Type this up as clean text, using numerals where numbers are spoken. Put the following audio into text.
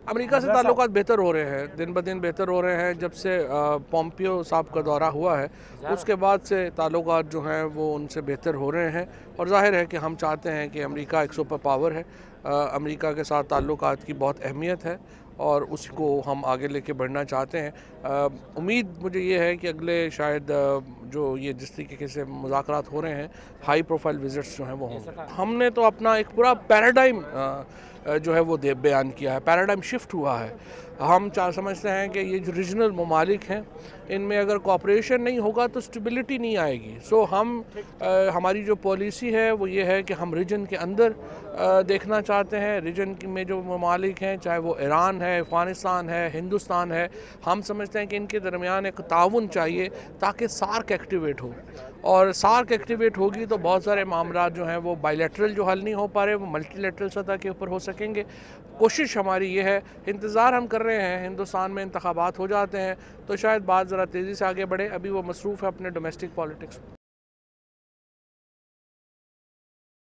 America से ताल्लुकात बेहतर हो रहे हैं, दिन ब दिन बेहतर हो रहे हैं। जब से पोम्पियो साहब का दौरा हुआ है उसके बाद से ताल्लुकात जो हैं वो उनसे बेहतर हो रहे हैं और ज़ाहिर है कि हम चाहते हैं कि अमेरिका एक सुपर पावर है। अमेरिका के साथ ताल्लुकात की बहुत अहमियत है और उसको हम आगे लेके बढ़ना चाहते हैं। उम्मीद मुझे ये है कि अगले शायद जो ये जिस तरीके से मुज़ाकरात हो रहे हैं, हाई प्रोफाइल विजिट्स जो हैं वो होंगे। हमने तो अपना एक पूरा पैराडाइम जो है वो बयान किया है, पैराडाइम शिफ्ट हुआ है। हम समझते हैं कि ये जो रीजनल ममालिक हैं इनमें अगर कोऑपरेशन नहीं होगा तो स्टेबिलिटी नहीं आएगी। सो हम हमारी जो पॉलिसी है वो ये है कि हम रीजन के अंदर देखना चाहते हैं। रीजन में जो ममालिक हैं, चाहे वो ईरान है, अफ़गानिस्तान है, हिंदुस्तान है, हम समझते हैं कि इनके दरमियान एक ताउन चाहिए ताकि सार्क एक्टिवेट हो। और सार्क एक्टिवेट होगी तो बहुत सारे मामला जो हैं वो बायलैटरल जो हल नहीं हो पा रहे वो मल्टीलैटरल सतह के ऊपर हो सकेंगे। कोशिश हमारी ये है, इंतज़ार हम कर रहे हैं, हिंदुस्तान में इंतखाबात हो जाते हैं तो शायद बात ज़रा तेज़ी से आगे बढ़े। अभी वो मसरूफ़ है अपने डोमेस्टिक पॉलिटिक्स में।